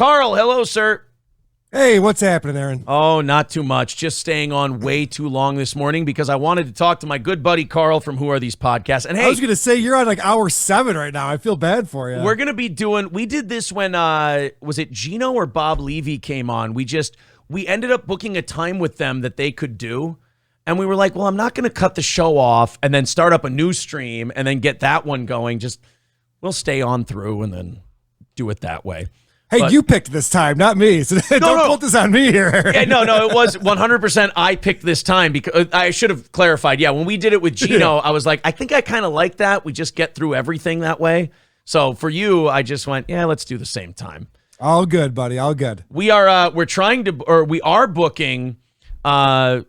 Karl, hello, sir. Hey, what's happening, Aaron? Oh, not too much. Just staying on way too long this morning because I wanted to talk to my good buddy Karl from Who Are These Podcasts. And hey, I was going to say, you're on like hour 7 right now. I feel bad for you. We're going to be we did this when, was it Gino or Bob Levy came on? We ended up booking a time with them that they could do. And we were like, well, I'm not going to cut the show off and then start up a new stream and then get that one going. We'll stay on through and then do it that way. Hey, you picked this time, not me. So don't put this on me here. Yeah, no, it was 100% I picked this time because I should have clarified. Yeah, when we did it with Gino, I was like, I think I kind of like that. We just get through everything that way. So for you, I just went, yeah, let's do the same time. All good, buddy. All good. We are booking your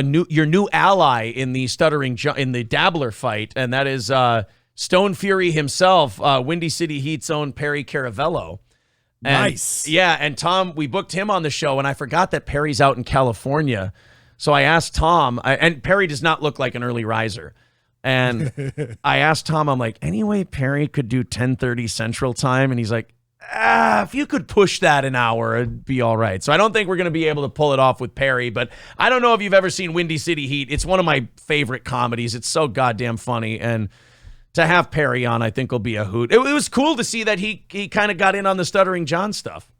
new ally in the Dabbler fight, and that is Stone Fury himself, Windy City Heat's own Perry Caravello. Nice. Yeah, and Tom, we booked him on the show, and I forgot that Perry's out in California. So I asked Tom, and Perry does not look like an early riser. And I asked Tom, I'm like, anyway, Perry could do 10:30 Central Time? And he's like, if you could push that an hour, it'd be all right. So I don't think we're going to be able to pull it off with Perry, but I don't know if you've ever seen Windy City Heat. It's one of my favorite comedies. It's so goddamn funny, and to have Perry on, I think will be a hoot. It was cool to see that he kind of got in on the Stuttering John stuff.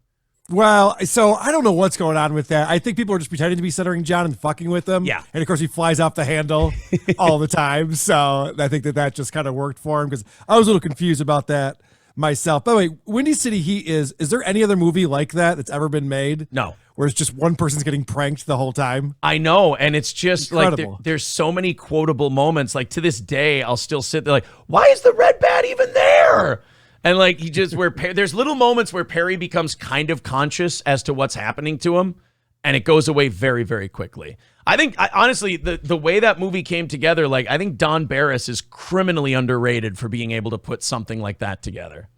Well, so I don't know what's going on with that. I think people are just pretending to be Stuttering John and fucking with him. Yeah. And, of course, he flies off the handle all the time. So I think that just kind of worked for him because I was a little confused about that myself. By the way, Windy City Heat is there any other movie like that's ever been made? No. Where it's just one person's getting pranked the whole time? I know, and it's just incredible. Like there's so many quotable moments. Like to this day, I'll still sit there like, why is the red bat even there? And like there's little moments where Perry becomes kind of conscious as to what's happening to him, and it goes away very, very quickly. I think honestly, the way that movie came together, like I think Don Barris is criminally underrated for being able to put something like that together.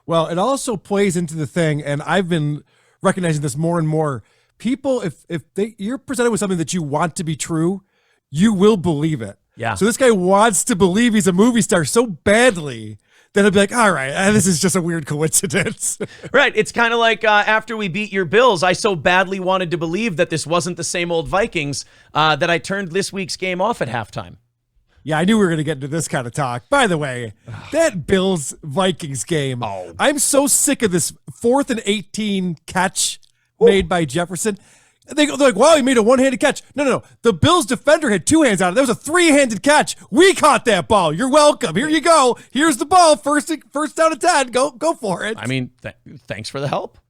Well, it also plays into the thing, and I've been recognizing this more and more. People, if you're presented with something that you want to be true, you will believe it. Yeah. So this guy wants to believe he's a movie star so badly that he'll be like, all right, this is just a weird coincidence. Right. It's kind of like after we beat your Bills, I so badly wanted to believe that this wasn't the same old Vikings that I turned this week's game off at halftime. Yeah, I knew we were going to get into this kind of talk. By the way, that Bills-Vikings game, I'm so sick of this 4th and 18 catch made by Jefferson. They're like, wow, he made a one-handed catch. No. The Bills defender had 2 hands on it. That was a 3-handed catch. We caught that ball. You're welcome. Here you go. Here's the ball. First down and 10. Go for it. I mean, thanks for the help.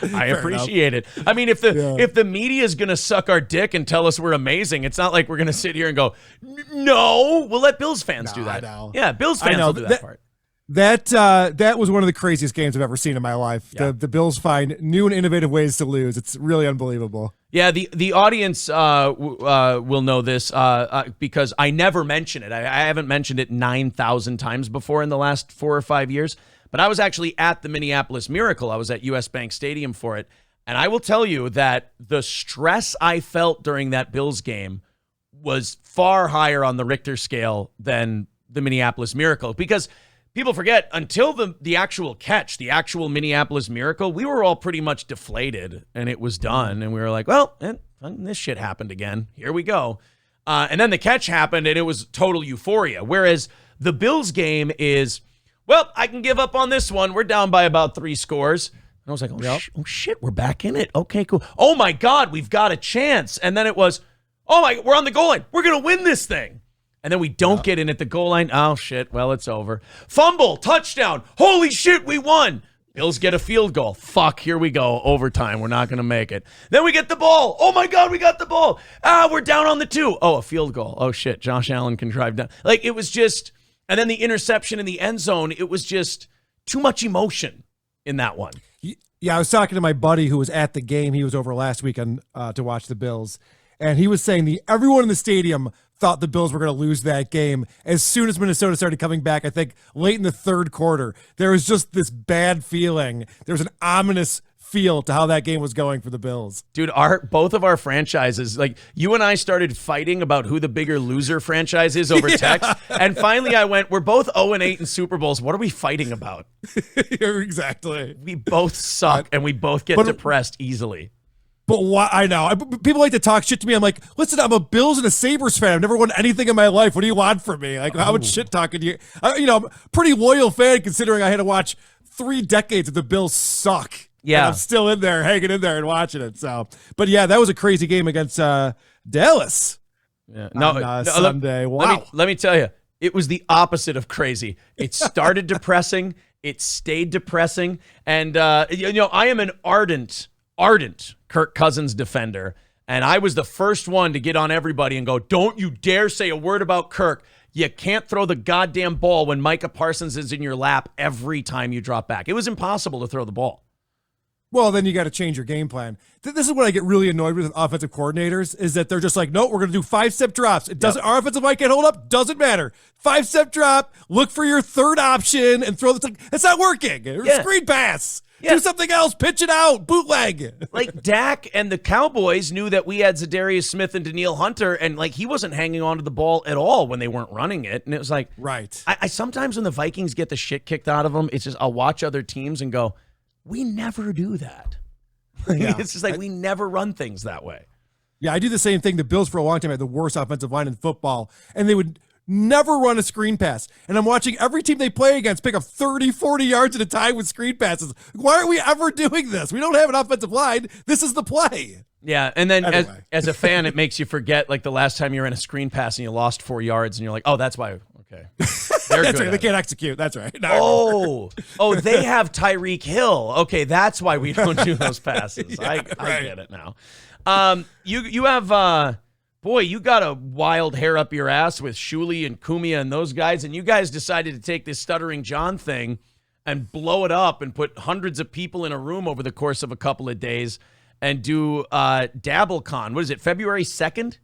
I appreciate it. I mean, if the media is going to suck our dick and tell us we're amazing, it's not like we're going to sit here and go, no. We'll let Bills fans do that. Yeah, Bills fans will do that part. That was one of the craziest games I've ever seen in my life. Yeah. The Bills find new and innovative ways to lose. It's really unbelievable. Yeah, the audience will know this because I never mention it. I haven't mentioned it 9,000 times before in the last 4 or 5 years. But I was actually at the Minneapolis Miracle. I was at US Bank Stadium for it. And I will tell you that the stress I felt during that Bills game was far higher on the Richter scale than the Minneapolis Miracle. Because people forget, until the actual catch, the actual Minneapolis Miracle, we were all pretty much deflated. And it was done. And we were like, well, this shit happened again. Here we go. And then the catch happened, and it was total euphoria. Whereas the Bills game is, well, I can give up on this one. We're down by about 3 scores. And I was like, oh, shit, we're back in it. Okay, cool. Oh, my God, we've got a chance. And then it was, we're on the goal line. We're going to win this thing. And then we don't get in at the goal line. Oh, shit, well, it's over. Fumble, touchdown. Holy shit, we won. Bills get a field goal. Fuck, here we go. Overtime. We're not going to make it. Then we get the ball. Oh, my God, we got the ball. We're down on the 2. Oh, a field goal. Oh, shit, Josh Allen can drive down. Like, it was just... And then the interception in the end zone, it was just too much emotion in that one. Yeah, I was talking to my buddy who was at the game. He was over last weekend to watch the Bills. And he was saying everyone in the stadium thought the Bills were going to lose that game as soon as Minnesota started coming back, I think, late in the third quarter. There was just this bad feeling. There was an ominous feel to how that game was going for the Bills. Dude, both of our franchises, like you and I started fighting about who the bigger loser franchise is over text. And finally I went, we're both 0-8 in Super Bowls. What are we fighting about? Exactly. We both suck and we both get depressed easily. But why? I know. People like to talk shit to me. I'm like, listen, I'm a Bills and a Sabres fan. I've never won anything in my life. What do you want from me? Like, how much shit talking do you? I'm a pretty loyal fan considering I had to watch 3 decades of the Bills suck. Yeah. And I'm still in there, hanging in there and watching it. So, but yeah, that was a crazy game against Dallas. Yeah. On Sunday. Wow. Let me tell you, it was the opposite of crazy. It started depressing. It stayed depressing. And, I am an ardent Kirk Cousins defender, and I was the first one to get on everybody and go, don't you dare say a word about Kirk. You can't throw the goddamn ball when Micah Parsons is in your lap every time you drop back. It was impossible to throw the ball. Well, then you got to change your game plan. This is what I get really annoyed with offensive coordinators is that they're just like, no, we're going to do 5-step drops. It doesn't. Our offensive line can't hold up. Doesn't matter. 5-step drop. Look for your third option and throw the. It's not working. Screen pass. Yeah. Do something else. Pitch it out. Bootleg. Like Dak and the Cowboys knew that we had Zadarius Smith and Danielle Hunter, and like he wasn't hanging on to the ball at all when they weren't running it. And it was like, right. I sometimes when the Vikings get the shit kicked out of them, it's just I'll watch other teams and go, we never do that. It's just like we never run things that way. Yeah, I do the same thing. The Bills for a long time had the worst offensive line in football, and they would never run a screen pass. And I'm watching every team they play against pick up 30, 40 yards at a time with screen passes. Why aren't we ever doing this? We don't have an offensive line. This is the play. Yeah, and then Anyway. as a fan, it makes you forget like the last time you were in a screen pass and you lost 4 yards, and you're like, oh, that's why. Okay. That's right. They can't execute. That's right. No. Oh, they have Tyreek Hill. Okay, that's why we don't do those passes. I get it now. You have boy, you got a wild hair up your ass with Shuli and Kumia and those guys, and you guys decided to take this Stuttering John thing and blow it up and put hundreds of people in a room over the course of a couple of days and do DabbleCon. What is it, February 2nd?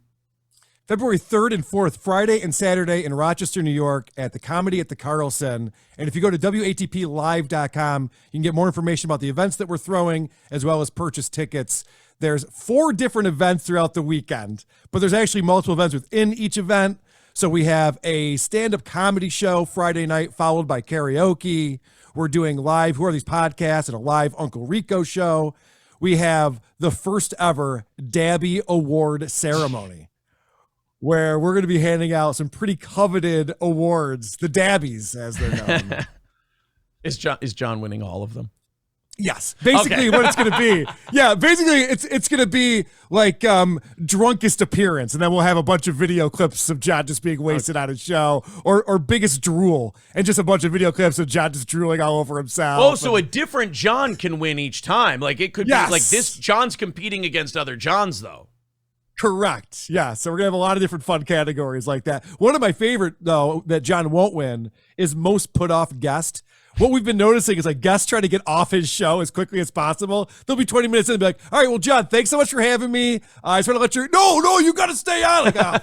February 3rd and 4th, Friday and Saturday in Rochester, New York at the Comedy at the Carlson. And if you go to WATPlive.com, you can get more information about the events that we're throwing as well as purchase tickets. There's 4 different events throughout the weekend, but there's actually multiple events within each event. So we have a stand-up comedy show Friday night followed by karaoke. We're doing live Who Are These Podcasts and a live Uncle Rico show. We have the first ever Dabby Award ceremony, where we're going to be handing out some pretty coveted awards, the Dabbies, as they're known. Is John winning all of them? Yes, basically what it's going to be. Yeah, basically it's going to be like drunkest appearance, and then we'll have a bunch of video clips of John just being wasted on his show, or biggest drool, and just a bunch of video clips of John just drooling all over himself. Oh, so a different John can win each time. Like it could be like this John's competing against other Johns, though. Correct. Yeah. So we're going to have a lot of different fun categories like that. One of my favorite, though, that John won't win is most put off guest. What we've been noticing is like guests trying to get off his show as quickly as possible. They'll be 20 minutes in and be like, all right, well, John, thanks so much for having me. I just want to let you, no, you got to stay on. Like,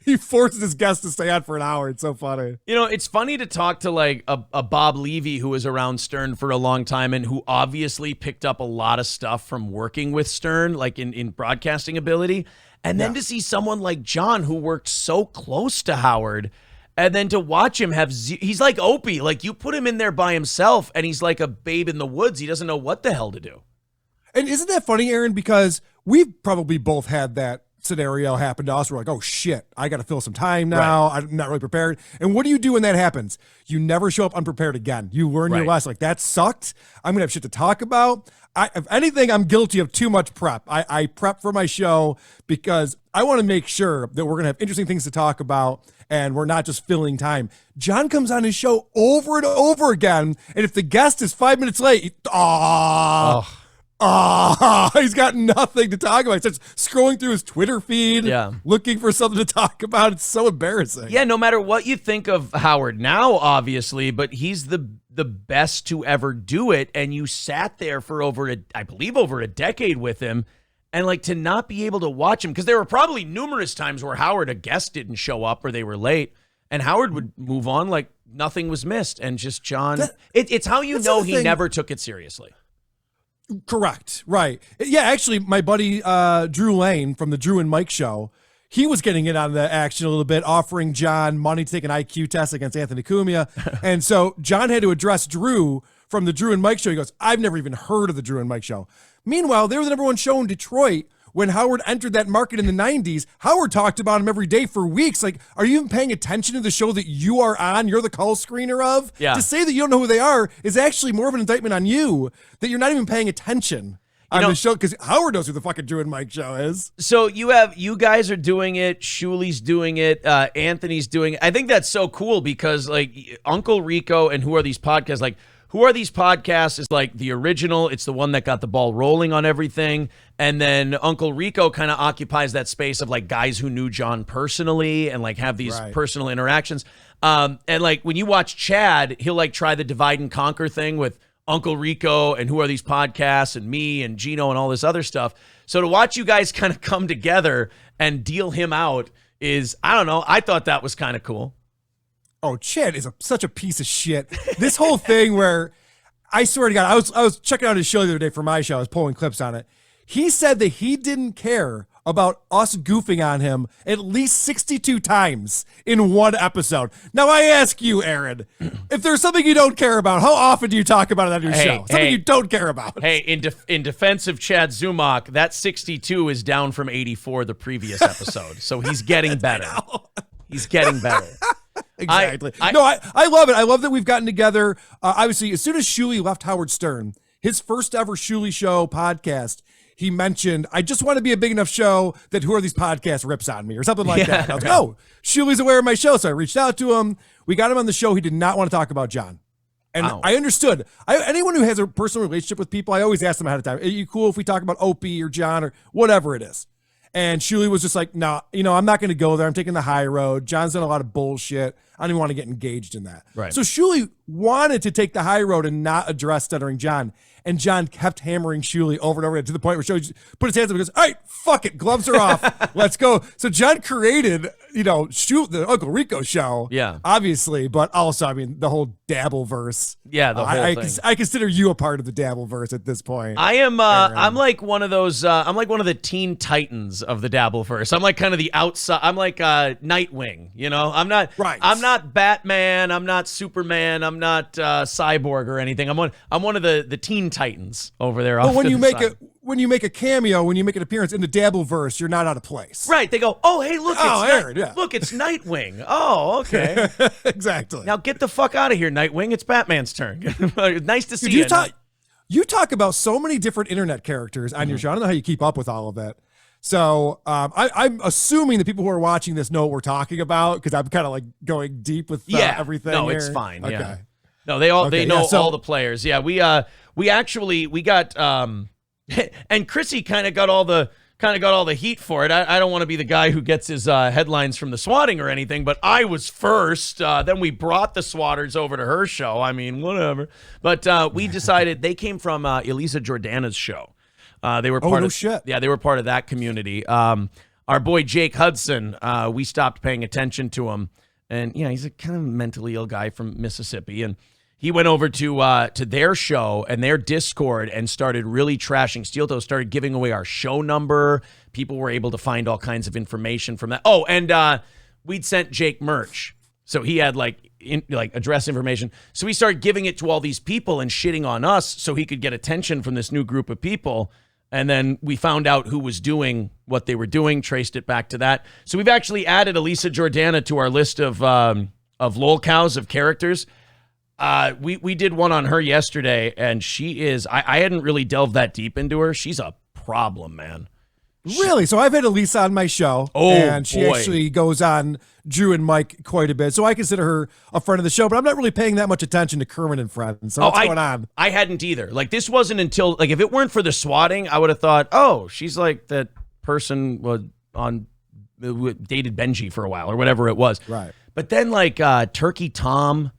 he forces his guests to stay on for an hour. It's so funny. You know, it's funny to talk to like a Bob Levy who was around Stern for a long time and who obviously picked up a lot of stuff from working with Stern, like in broadcasting ability. And then to see someone like John who worked so close to Howard, and then to watch him he's like Opie. Like you put him in there by himself and he's like a babe in the woods. He doesn't know what the hell to do. And isn't that funny, Aaron? Because we've probably both had that scenario happen to us. We're like, oh shit, I got to fill some time now. Right. I'm not really prepared. And what do you do when that happens? You never show up unprepared again. You learn your lesson. Like that sucked. I'm going to have shit to talk about. If anything, I'm guilty of too much prep. I prep for my show because I want to make sure that we're going to have interesting things to talk about and we're not just filling time. John comes on his show over and over again, and if the guest is 5 minutes late, he's got nothing to talk about. He starts scrolling through his Twitter feed, looking for something to talk about. It's so embarrassing. Yeah, no matter what you think of Howard now, obviously, but he's the best to ever do it, and you sat there for over a decade with him, and like to not be able to watch him, because there were probably numerous times where Howard, a guest, didn't show up or they were late, and Howard would move on like nothing was missed, and just John, it's how you know he never took it seriously. Correct. Right. Yeah, actually, my buddy Drew Lane from the Drew and Mike show, he was getting in on the action a little bit, offering John money to take an IQ test against Anthony Cumia. And so John had to address Drew from the Drew and Mike show. He goes, I've never even heard of the Drew and Mike show. Meanwhile, they were the number one show in Detroit. When Howard entered that market in the 90s, Howard talked about him every day for weeks. Like, are you even paying attention to the show that you are on? You're the call screener of? Yeah. To say that you don't know who they are is actually more of an indictment on you, that you're not even paying attention on the show, because Howard knows who the fucking Drew and Mike show is. So you guys are doing it. Shuli's doing it. Anthony's doing it. I think that's so cool because like Uncle Rico and Who Are These Podcasts, like Who Are These Podcasts is like the original. It's the one that got the ball rolling on everything. And then Uncle Rico kind of occupies that space of like guys who knew John personally and like have these personal interactions. And like when you watch Chad, he'll like try the divide and conquer thing with Uncle Rico and Who Are These Podcasts and me and Gino and all this other stuff. So to watch you guys kind of come together and deal him out is, I don't know, I thought that was kind of cool. Oh, Chad is such a piece of shit. This whole thing where, I swear to God, I was checking out his show the other day for my show. I was pulling clips on it. He said that he didn't care about us goofing on him at least 62 times in one episode. Now, I ask you, Aaron, if there's something you don't care about, how often do you talk about it on your show? Something you don't care about. Hey, in defense of Chad Zumock, that 62 is down from 84 the previous episode. So he's getting better. He's getting better. Exactly. I love it. I love that we've gotten together. Obviously, as soon as Shuli left Howard Stern, his first ever Shuli Show podcast, he mentioned, I just want to be a big enough show that Who Are These Podcasts rips on me or something like that. And I was like, oh, Shuli's aware of my show. So I reached out to him. We got him on the show. He did not want to talk about John. And I understood. Anyone who has a personal relationship with people, I always ask them ahead of time, are you cool if we talk about Opie or John or whatever it is? And Shuli was just like, no, I'm not going to go there. I'm taking the high road. John's done a lot of bullshit. I don't even want to get engaged in that. Right. So Shuli wanted to take the high road and not address stuttering John. And John kept hammering Shuli over and over again to the point where Shuli put his hands up and goes, all right, fuck it. Gloves are off. Let's go. So John created, the Uncle Rico show. Yeah. Obviously. But also, I mean, the whole Dabbleverse. Yeah, the whole thing. I consider you a part of the Dabbleverse at this point. I am, I'm like one of those, I'm like one of the teen titans of the Dabbleverse. I'm like kind of the outside, I'm like Nightwing, I'm not Batman. I'm not Superman. I'm not Cyborg or anything. I'm one of the teen titans over there. But when you make a cameo, when you make an appearance in the Dabbleverse, you're not out of place. Right. They go, oh, hey, look, Aaron, look, it's Nightwing. Oh, okay. Exactly. Now get the fuck out of here, Nightwing. It's Batman's turn. Nice to see you. You talk about so many different internet characters on your show. I don't know how you keep up with all of it. So I'm assuming the people who are watching this know what we're talking about because I'm kind of like going deep with everything. No, here. it's fine. Okay. Yeah. No, they know all the players. Yeah, we got and Chrissy kind of got all the heat for it. I don't want to be the guy who gets his headlines from the swatting or anything, but I was first. Then we brought the swatters over to her show. I mean, whatever. But we decided they came from Elisa Jordana's show. They were part of shit. Yeah, they were part of that community. Our boy Jake Hudson, we stopped paying attention to him, and he's a kind of mentally ill guy from Mississippi, and he went over to their show and their Discord and started really trashing Steel Toe, started giving away our show number. People were able to find all kinds of information from that. Oh, and we'd sent Jake merch. So he had like address information. So he started giving it to all these people and shitting on us so he could get attention from this new group of people. And then we found out who was doing what they were doing, traced it back to that. So we've actually added Elisa Jordana to our list of lolcows of characters. We did one on her yesterday, and she is, I hadn't really delved that deep into her. She's a problem, man. Really? So I've had Elisa on my show, and she actually goes on Drew and Mike quite a bit. So I consider her a friend of the show, but I'm not really paying that much attention to Kermit and Friends. So what's going on? I hadn't either. Like, this wasn't until, like, if it weren't for the swatting, I would have thought, oh, she's like that person dated Benji for a while or whatever it was. Right. But then, like, Turkey Tom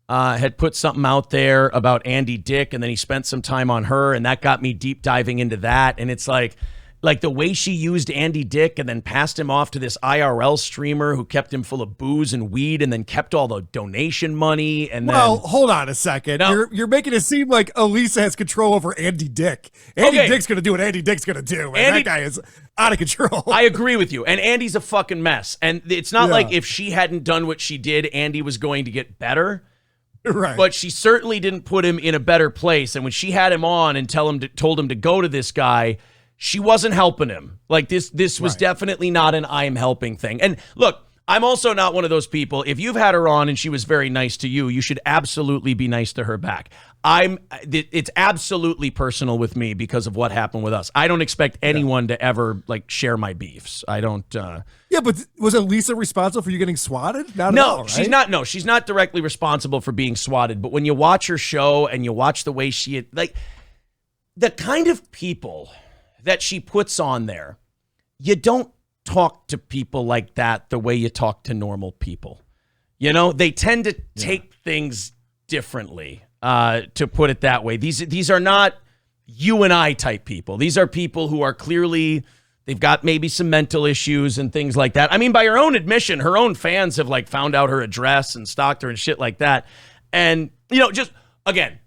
had put something out there about Andy Dick, and then he spent some time on her, and that got me deep diving into that. And it's like, Like the way she used Andy Dick and then passed him off to this IRL streamer who kept him full of booze and weed and then kept all the donation money. And well, hold on a second. No. You're making it seem like Elisa has control over Andy Dick. Andy Dick's going to do what Andy Dick's going to do. And that guy is out of control. I agree with you. And Andy's a fucking mess. And it's not like if she hadn't done what she did, Andy was going to get better. Right. But she certainly didn't put him in a better place. And when she had him on and told him to go to this guy, she wasn't helping him. Like this was definitely not an I'm helping thing. And look, I'm also not one of those people. If you've had her on and she was very nice to you, you should absolutely be nice to her back. It's absolutely personal with me because of what happened with us. I don't expect anyone to ever like share my beefs. I don't. Yeah, but was Elisa responsible for you getting swatted? Not no, at all, right? she's not. No, she's not directly responsible for being swatted. But when you watch her show and you watch the way she like the kind of people that she puts on there, you don't talk to people like that the way you talk to normal people. You know, they tend to take things differently. To put it that way, these are not you and I type people. These are people who are clearly, they've got maybe some mental issues and things like that. I mean, by her own admission, her own fans have like found out her address and stalked her and shit like that. And, you know, just again,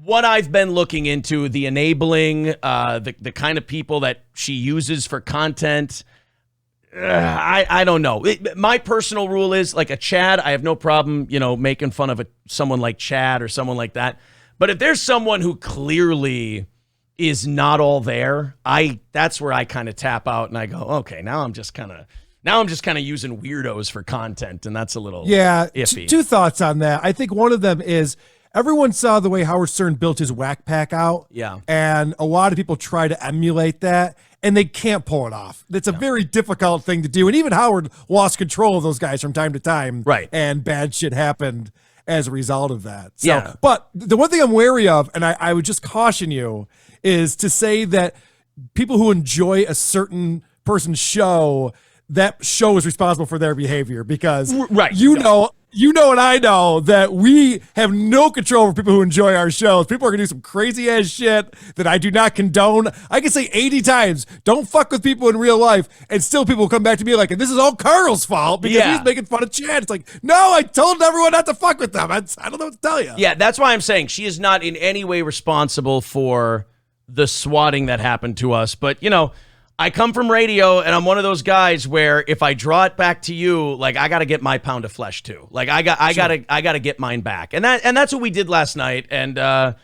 what I've been looking into, the enabling, the kind of people that she uses for content. I don't know. My personal rule is like a Chad. I have no problem, you know, making fun of someone like Chad or someone like that. But if there's someone who clearly is not all there, that's where I kind of tap out and I go, okay, now I'm just kind of using weirdos for content, and that's a little iffy. Two thoughts on that. I think one of them is everyone saw the way Howard Stern built his whack pack out. Yeah. And a lot of people try to emulate that, and they can't pull it off. It's a very difficult thing to do. And even Howard lost control of those guys from time to time. Right. And bad shit happened as a result of that. So, but the one thing I'm wary of, and I would just caution you, is to say that people who enjoy a certain person's show, that show is responsible for their behavior, because you know and I know that we have no control over people who enjoy our shows. People are going to do some crazy ass shit that I do not condone. I can say 80 times, don't fuck with people in real life, and still people will come back to me like, this is all Karl's fault because he's making fun of Chad. It's like, no, I told everyone not to fuck with them. I don't know what to tell you. Yeah, that's why I'm saying she is not in any way responsible for the swatting that happened to us. But, you know, I come from radio, and I'm one of those guys where if I draw it back to you, like I got to get my pound of flesh too. Like I got to get mine back, and that's what we did last night. And I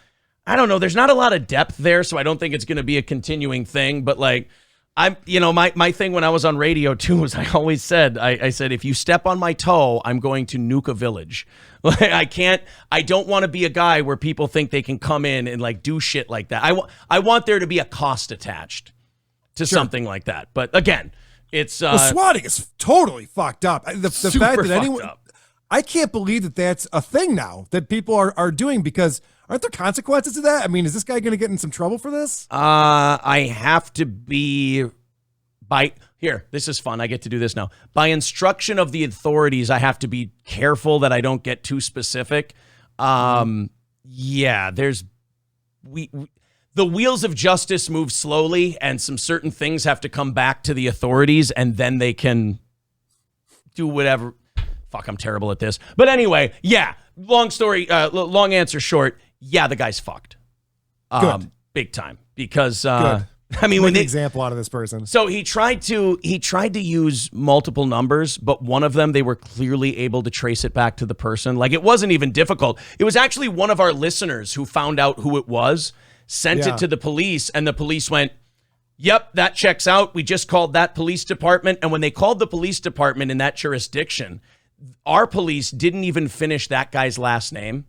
don't know, there's not a lot of depth there, so I don't think it's going to be a continuing thing. But like my thing when I was on radio too was I always said I said if you step on my toe, I'm going to nuke a village. Like I don't want to be a guy where people think they can come in and like do shit like that. I want there to be a cost attached to something like that. But again, it's swatting is totally fucked up. The fact that anyone, I can't believe that that's a thing now that people are doing, because aren't there consequences to that? I mean, is this guy going to get in some trouble for this? I have to be this is fun. I get to do this now. By instruction of the authorities, I have to be careful that I don't get too specific. The wheels of justice move slowly, and some certain things have to come back to the authorities, and then they can do whatever. Fuck, I'm terrible at this. But anyway, long answer short, the guy's fucked. Big time. Because, I mean, when the example out of this person. So he tried to use multiple numbers, but one of them, they were clearly able to trace it back to the person. Like, it wasn't even difficult. It was actually one of our listeners who found out who it was, sent it to the police, and the police went, yep, that checks out. We just called that police department. And when they called the police department in that jurisdiction, our police didn't even finish that guy's last name,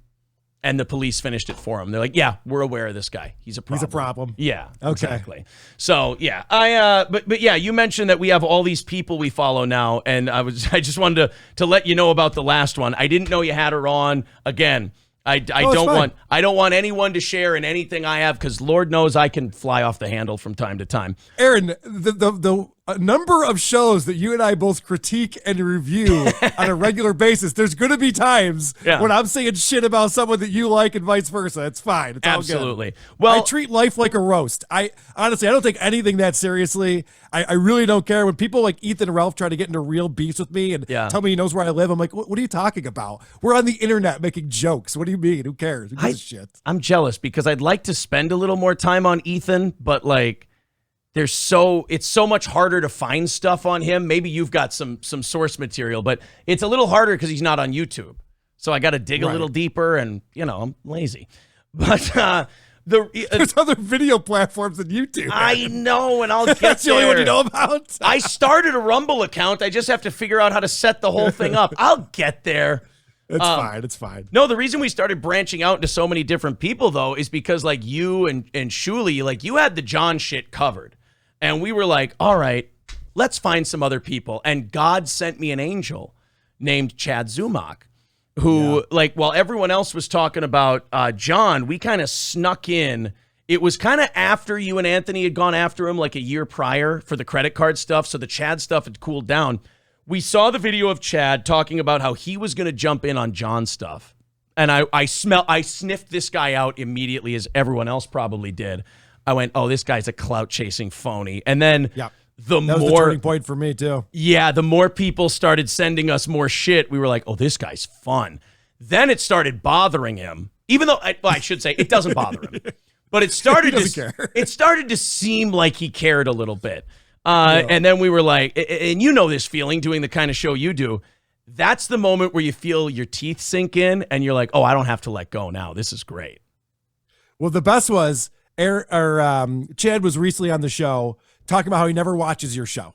and the police finished it for him. They're like, yeah, we're aware of this guy. He's a problem. He's a problem. Yeah, okay. Exactly. So, yeah, but yeah, you mentioned that we have all these people we follow now, and I just wanted to let you know about the last one. I didn't know you had her on. Again, I don't want anyone to share in anything I have, because Lord knows I can fly off the handle from time to time. Aaron, the a number of shows that you and I both critique and review on a regular basis, there's going to be times when I'm saying shit about someone that you like and vice versa. It's fine. It's absolutely all good. Well, I treat life like a roast. I honestly, I don't take anything that seriously. I really don't care when people like Ethan and Ralph try to get into real beefs with me and tell me he knows where I live. I'm like, what are you talking about? We're on the internet making jokes. What do you mean? Who cares? Who gives a shit? I'm jealous because I'd like to spend a little more time on Ethan, but like, it's so much harder to find stuff on him. Maybe you've got some source material, but it's a little harder because he's not on YouTube. So I got to dig a little deeper, and I'm lazy. But there's other video platforms than YouTube. I know, and I'll get That's the only one you know about. I started a Rumble account. I just have to figure out how to set the whole thing up. I'll get there. It's fine. It's fine. No, the reason we started branching out into so many different people, though, is because like you and Shuli, like you had the John shit covered. And we were like, all right, let's find some other people. And God sent me an angel named Chad Zumock, who, like, while everyone else was talking about John, we kind of snuck in. It was kind of after you and Anthony had gone after him like a year prior for the credit card stuff. So the Chad stuff had cooled down. We saw the video of Chad talking about how he was going to jump in on John stuff. And I sniffed this guy out immediately, as everyone else probably did. I went, oh, this guy's a clout-chasing phony. And then that was the turning point for me, too. Yeah, the more people started sending us more shit, we were like, oh, this guy's fun. Then it started bothering him, even though, I should say, it doesn't bother him. But it started to seem like he cared a little bit. And then we were like, and you know this feeling doing the kind of show you do. That's the moment where you feel your teeth sink in, and you're like, oh, I don't have to let go now. This is great. Well, the best was... Chad was recently on the show talking about how he never watches your show.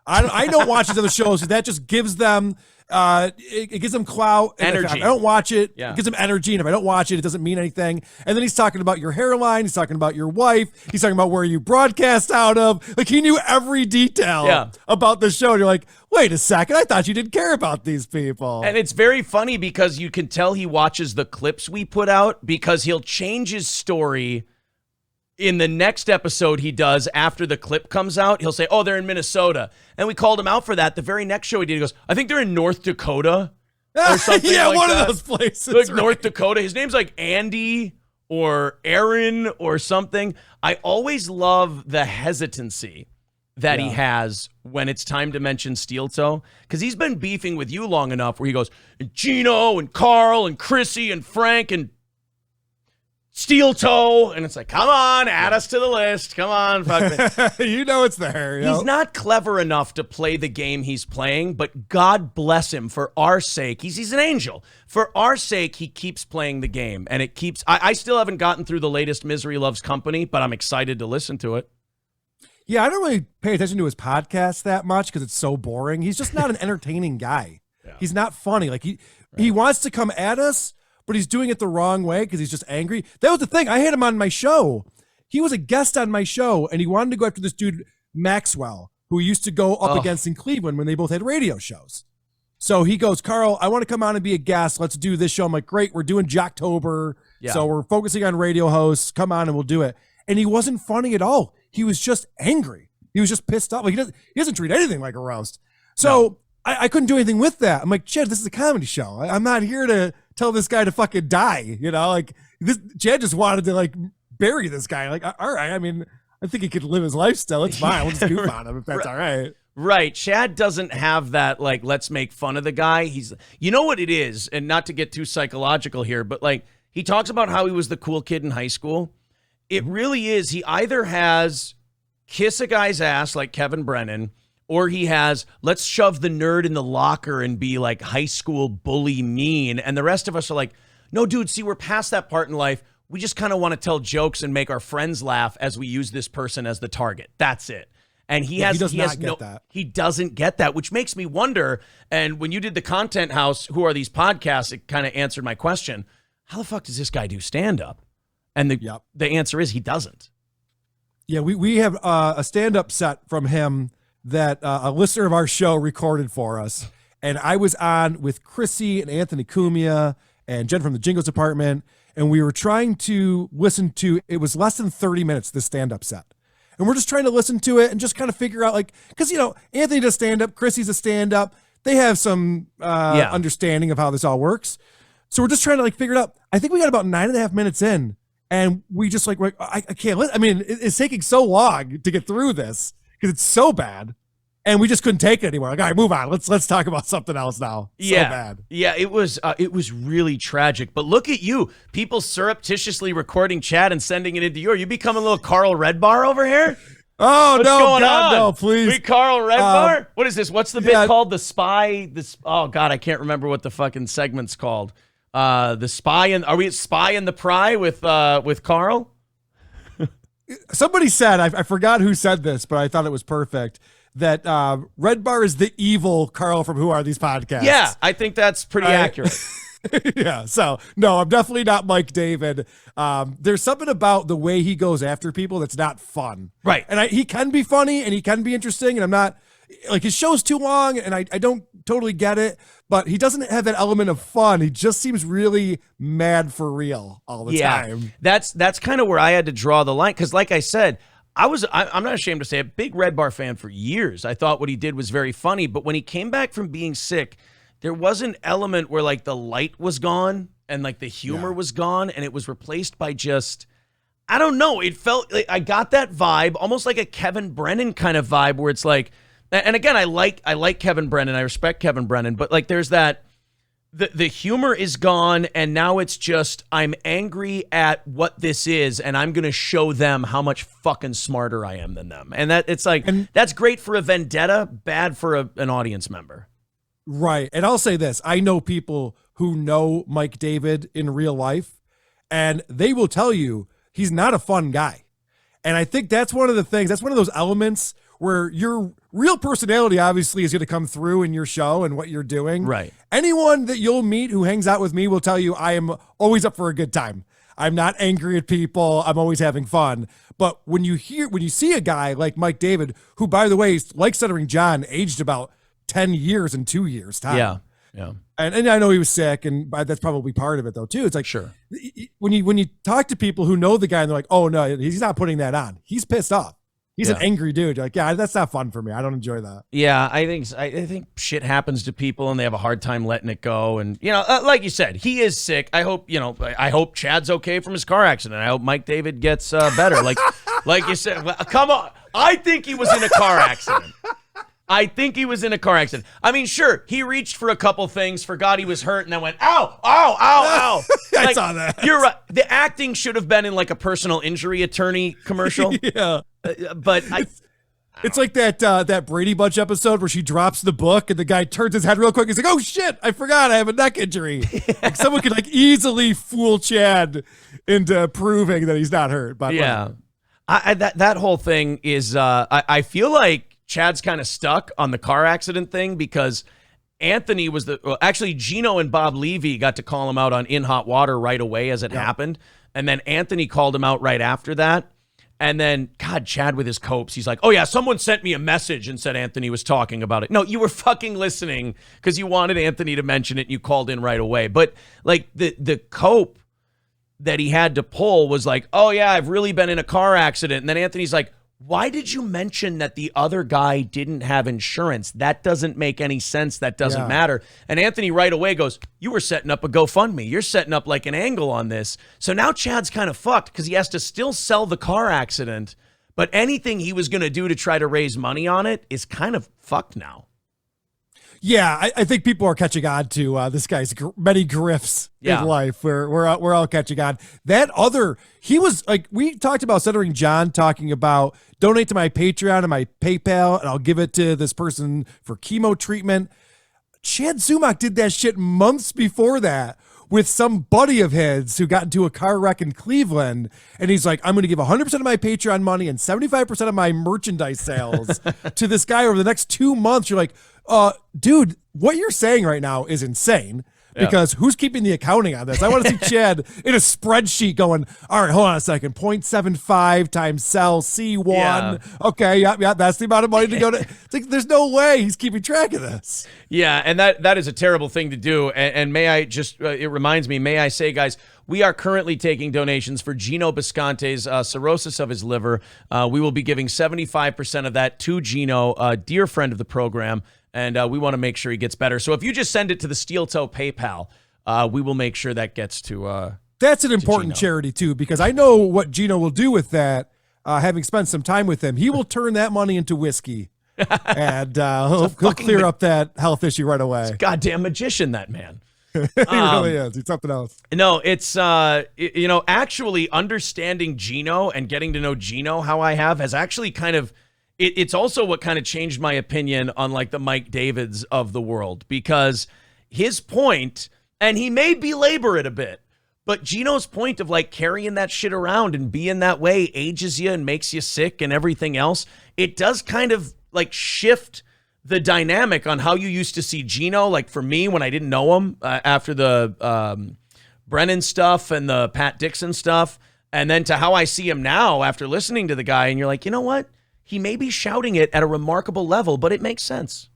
I don't watch his other shows. So that just gives them it gives them clout, energy. If I don't watch it, it gives them energy, and if I don't watch it, it doesn't mean anything. And then he's talking about your hairline. He's talking about your wife. He's talking about where you broadcast out of. Like he knew every detail about the show. And you're like, wait a second, I thought you didn't care about these people. And it's very funny because you can tell he watches the clips we put out because he'll change his story. In the next episode he does after the clip comes out, he'll say, oh, they're in Minnesota. And we called him out for that. The very next show he did, he goes, I think they're in North Dakota or something like one that. Of those places. Like North Dakota. His name's like Andy or Aaron or something. I always love the hesitancy that he has when it's time to mention Steel Toe. Because he's been beefing with you long enough where he goes, and Gino and Karl and Chrissy and Frank and Steel Toe, and it's like, come on, add us to the list. Come on, fuck me. You know it's there. He's not clever enough to play the game he's playing, but God bless him for our sake. He's an angel. For our sake, he keeps playing the game, and it keeps. I still haven't gotten through the latest Misery Loves Company, but I'm excited to listen to it. Yeah, I don't really pay attention to his podcast that much because it's so boring. He's just not an entertaining guy. He's not funny. Like he wants to come at us, but he's doing it the wrong way because he's just angry. That was the thing. I had him on my show. He was a guest on my show, and he wanted to go after this dude, Maxwell, who used to go up against in Cleveland when they both had radio shows. So he goes, Karl, I want to come on and be a guest. Let's do this show. I'm like, great. We're doing Jocktober. So we're focusing on radio hosts. Come on and we'll do it. And he wasn't funny at all. He was just angry. He was just pissed off. Like he doesn't treat anything like a roast. So I couldn't do anything with that. I'm like, Chad, this is a comedy show. I'm not here to tell this guy to fucking die. You know, like this. Chad just wanted to like bury this guy. Like, all right. I mean, I think he could live his life still. It's fine. We'll just goof on him if that's all right. Right. Chad doesn't have that, like, let's make fun of the guy. You know what it is, and not to get too psychological here, but like he talks about how he was the cool kid in high school. It really is. He either has kiss a guy's ass like Kevin Brennan, or he has, let's shove the nerd in the locker and be like high school bully mean. And the rest of us are like, no, dude, see, we're past that part in life. We just kind of want to tell jokes and make our friends laugh as we use this person as the target. That's it. And he doesn't get that, which makes me wonder. And when you did the Content House, Who Are These Podcasts? It kind of answered my question. How the fuck does this guy do stand-up? And the answer is he doesn't. Yeah, we have a stand-up set from him that a listener of our show recorded for us. And I was on with Chrissy and Anthony Cumia and Jen from the Jingles department. And we were trying to listen to, it was less than 30 minutes, this stand-up set. and we're just trying to listen to it and just kind of figure out, like, because, you know, Anthony does stand-up, Chrissy's a stand-up. They have some understanding of how this all works. So we're just trying to, like, figure it out. I think we got about 9.5 minutes in, and we just, like, I can't I mean, it's taking so long to get through this because it's so bad. And we just couldn't take it anymore. Like, all right, move on. Let's talk about something else now. So bad. Yeah, it was really tragic. But look at you, people surreptitiously recording Chad and sending it into you become a little Karl Redbar over here. Oh, What's no, going God, on? no, please. We Karl Redbar? What is this? What's the bit called? The Spy? Oh God, I can't remember what the fucking segment's called. The Spy and are we at Spy and the Pry with Karl? Somebody said, I forgot who said this, but I thought it was perfect, that Redbar is the evil Karl from Who Are These Podcasts. Yeah, I think that's pretty accurate. Yeah, so no, I'm definitely not Mike David. There's something about the way he goes after people that's not fun. Right. And he can be funny and he can be interesting, and I'm not, like, his show's too long and I don't totally get it, but he doesn't have that element of fun. He just seems really mad for real all the time. That's kind of where I had to draw the line, because like I said, I'm not ashamed to say, a big Redbar fan for years. I thought what he did was very funny, but when he came back from being sick, there was an element where, like, the light was gone and, like, the humor was gone, and it was replaced by just, I don't know. It felt like I got that vibe, almost like a Kevin Brennan kind of vibe, where it's like, and again, I like Kevin Brennan, I respect Kevin Brennan, but, like, there's that. The humor is gone, and now it's just, I'm angry at what this is, and I'm going to show them how much fucking smarter I am than them. And that it's like, that's great for a vendetta, bad for an audience member. Right. And I'll say this. I know people who know Mike David in real life, and they will tell you he's not a fun guy. And I think that's one of the things, that's one of those elements where your real personality obviously is going to come through in your show and what you're doing. Right. Anyone that you'll meet who hangs out with me will tell you I am always up for a good time. I'm not angry at people. I'm always having fun. But when you see a guy like Mike David, who, by the way, like Stuttering John, aged about 10 years in 2 years time. Yeah. Yeah. And I know he was sick, and that's probably part of it though too. It's like, sure, when you talk to people who know the guy and they're like, oh no, he's not putting that on. He's pissed off. He's an angry dude. You're like, yeah, that's not fun for me. I don't enjoy that. Yeah, I think shit happens to people and they have a hard time letting it go. And, you know, like you said, he is sick. I hope Chad's okay from his car accident. I hope Mike David gets better. Like you said, come on. I think he was in a car accident. I mean, sure, he reached for a couple things, forgot he was hurt, and then went, ow, ow, ow, ow. I saw that. You're right. The acting should have been in, like, a personal injury attorney commercial. Yeah. But it's like that Brady Bunch episode where she drops the book and the guy turns his head real quick. He's like, oh, shit, I forgot I have a neck injury. Like, someone could, like, easily fool Chad into proving that he's not hurt. But yeah. That whole thing is, I feel like Chad's kind of stuck on the car accident thing because Anthony was actually Gino and Bob Levy got to call him out on In Hot Water right away as it happened. And then Anthony called him out right after that. And then, God, Chad with his copes, he's like, oh yeah, someone sent me a message and said Anthony was talking about it. No, you were fucking listening because you wanted Anthony to mention it and you called in right away. But like the cope that he had to pull was like, oh yeah, I've really been in a car accident. And then Anthony's like, why did you mention that the other guy didn't have insurance? That doesn't make any sense. That doesn't matter. And Anthony right away goes, you were setting up a GoFundMe. You're setting up like an angle on this. So now Chad's kind of fucked because he has to still sell the car accident, but anything he was going to do to try to raise money on it is kind of fucked now. Yeah, I think people are catching on to this guy's many grifts in life. We're all catching on. He was like, we talked about Stuttering John talking about donate to my Patreon and my PayPal, and I'll give it to this person for chemo treatment. Chad Zumock did that shit months before that with some buddy of his who got into a car wreck in Cleveland. And he's like, I'm going to give 100% of my Patreon money and 75% of my merchandise sales to this guy over the next 2 months. You're like, dude, what you're saying right now is insane. Because who's keeping the accounting on this? I want to see Chad in a spreadsheet going, all right, hold on a second, 0.75 times sell C1. Yeah. Okay, yeah, that's the amount of money to go to. It's like, there's no way he's keeping track of this. Yeah, and that is a terrible thing to do. And may I just, it reminds me, may I say, guys, we are currently taking donations for Gino Bisconte's cirrhosis of his liver. We will be giving 75% of that to Gino, a dear friend of the program, and we want to make sure he gets better. So if you just send it to the Steel Toe PayPal, we will make sure that gets to That's an important charity, too, because I know what Gino will do with that, having spent some time with him. He will turn that money into whiskey, and he'll clear up that health issue right away. He's a goddamn magician, that man. He really is. He's something else. No, it's, actually understanding Gino and getting to know Gino how I have has actually kind of, it's also what kind of changed my opinion on like the Mike Davids of the world, because his point, and he may belabor it a bit, but Gino's point of like carrying that shit around and being that way ages you and makes you sick and everything else, it does kind of like shift the dynamic on how you used to see Gino. Like for me, when I didn't know him after the Brennan stuff and the Pat Dixon stuff, and then to how I see him now after listening to the guy, and you're like, you know what? He may be shouting it at a remarkable level, but it makes sense.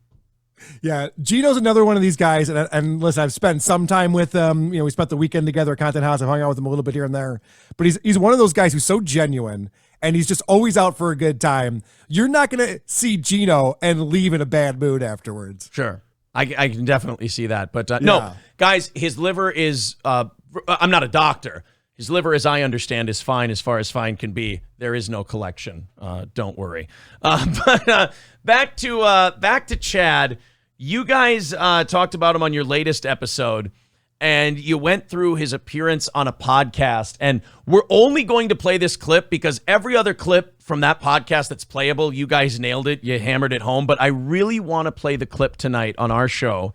Yeah, Gino's another one of these guys, and listen, I've spent some time with him. We spent the weekend together at Content House. I've hung out with him a little bit here and there, but he's one of those guys who's so genuine, and he's just always out for a good time. You're not going to see Gino and leave in a bad mood afterwards. Sure, I can definitely see that. But no, guys, his liver is, I'm not a doctor. His liver, as I understand, is fine as far as fine can be. There is no collection. Don't worry. But back to Chad. You guys talked about him on your latest episode, and you went through his appearance on a podcast. And we're only going to play this clip because every other clip from that podcast that's playable, you guys nailed it. You hammered it home. But I really want to play the clip tonight on our show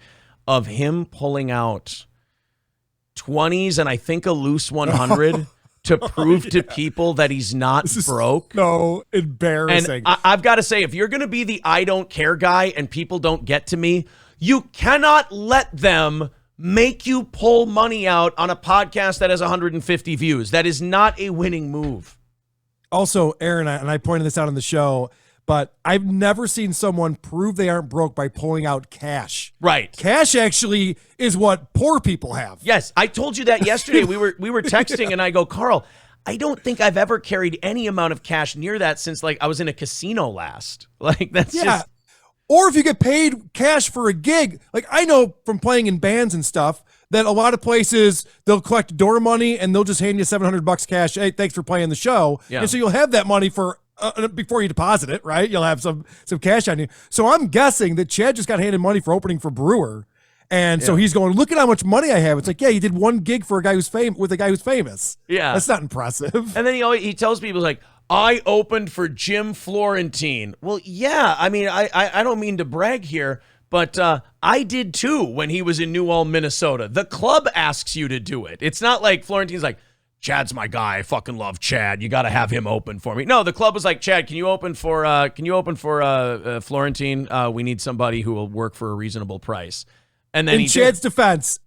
of him pulling out 20s and I think a loose 100 to prove to people that he's not broke. So embarrassing. And I've got to say, if you're going to be the I don't care guy and people don't get to me, you cannot let them make you pull money out on a podcast that has 150 views. That is not a winning move. Also, Aaron, and I pointed this out on the show, but I've never seen someone prove they aren't broke by pulling out cash. Right. Cash actually is what poor people have. Yes, I told you that yesterday. We were texting, and I go, Karl, I don't think I've ever carried any amount of cash near that since like I was in a casino last. Like that's just. Or if you get paid cash for a gig, like I know from playing in bands and stuff that a lot of places they'll collect door money and they'll just hand you $700 cash. Hey, thanks for playing the show. Yeah. And so you'll have that money for. Before you deposit it, right? You'll have some cash on you. So I'm guessing that Chad just got handed money for opening for Brewer. And so he's going, look at how much money I have. It's like, yeah, you did one gig for a guy who's famous. Yeah. That's not impressive. And then he tells people like, I opened for Jim Florentine. Well, yeah, I mean, I don't mean to brag here, but I did too when he was in New Ulm, Minnesota. The club asks you to do it. It's not like Florentine's like, Chad's my guy. I fucking love Chad. You got to have him open for me. No, the club was like, Chad, can you open for Florentine? We need somebody who will work for a reasonable price. And then in Chad's defense,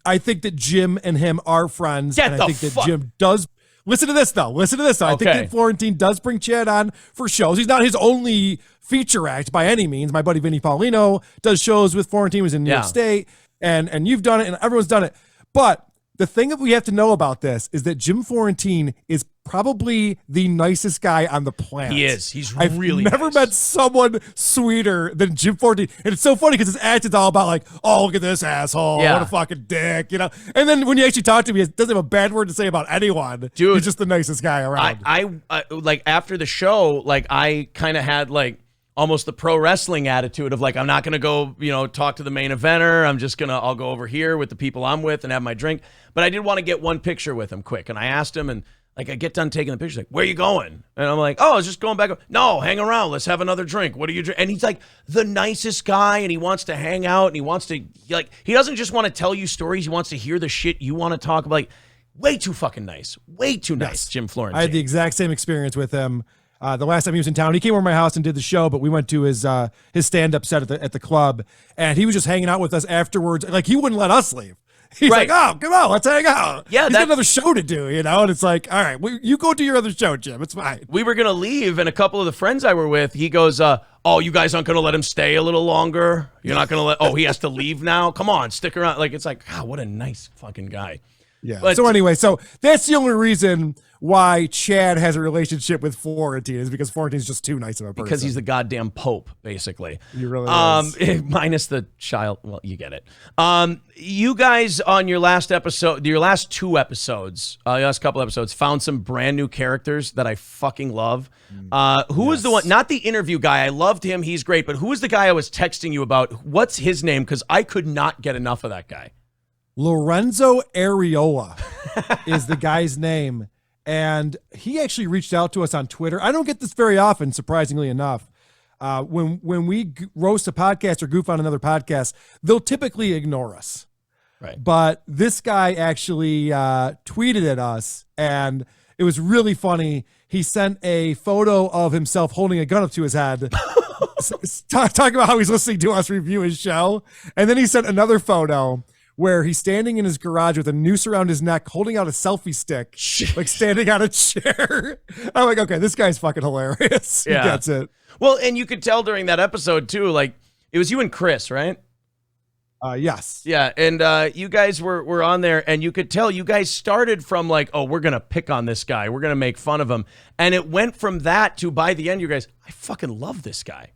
I think that Jim and him are friends. I think that Jim does. Listen to this though. I think that Florentine does bring Chad on for shows. He's not his only feature act by any means. My buddy Vinny Paulino does shows with Florentine. Was in New York State, and you've done it, and everyone's done it, but. The thing that we have to know about this is that Jim Florentine is probably the nicest guy on the planet. He is. He's I've really never nice. Met someone sweeter than Jim Florentine. And it's so funny because his act is all about like, oh, look at this asshole. What a fucking dick, And then when you actually talk to him, he doesn't have a bad word to say about anyone. Dude, he's just the nicest guy around. I like after the show, like I kind of had like almost the pro wrestling attitude of like, I'm not going to go, talk to the main eventer. I'll go over here with the people I'm with and have my drink. But I did want to get one picture with him quick. And I asked him, and like I get done taking the picture, like, where are you going? And I'm like, oh, I was just going back. No, hang around. Let's have another drink. What are you drinking? And he's like the nicest guy, and he wants to hang out, and he wants to, like, he doesn't just want to tell you stories. He wants to hear the shit you want to talk about. Like, way too fucking nice. Way too nice, Jim Florentine. I had the exact same experience with him. The last time he was in town, he came over to my house and did the show, but we went to his stand-up set at the club, and he was just hanging out with us afterwards. Like, he wouldn't let us leave. He's like, oh, come on, let's hang out. Yeah, he's got another show to do, And it's like, all right, you go do your other show, Jim. It's fine. We were going to leave, and a couple of the friends I were with, he goes, oh, you guys aren't going to let him stay a little longer? You're not going to he has to leave now? Come on, stick around. Like, it's like, God, what a nice fucking guy. Yeah. But, so anyway, so that's the only reason why Chad has a relationship with Florentine is because Florentine's just too nice of a person. because he's the goddamn Pope, basically. He really is. Minus the child. Well, you get it. You guys on your last episode, your last two episodes, your last couple episodes, found some brand new characters that I fucking love. Who was the one? Not the interview guy. I loved him. He's great. But who was the guy I was texting you about? What's his name? Because I could not get enough of that guy. Lorenzo Areola is the guy's name. And he actually reached out to us on Twitter. I don't get this very often, surprisingly enough. When we roast a podcast or goof on another podcast, they'll typically ignore us. Right. But this guy actually tweeted at us, and it was really funny. He sent a photo of himself holding a gun up to his head, talking about how he's listening to us review his show. And then he sent another photo where he's standing in his garage with a noose around his neck, holding out a selfie stick, like standing on a chair. I'm like, okay, this guy's fucking hilarious. Yeah. He gets it. Well, and you could tell during that episode, too, like, it was you and Chris, right? Yes. Yeah, and you guys were on there, and you could tell you guys started from like, oh, we're going to pick on this guy. We're going to make fun of him. And it went from that to, by the end, you guys, I fucking love this guy.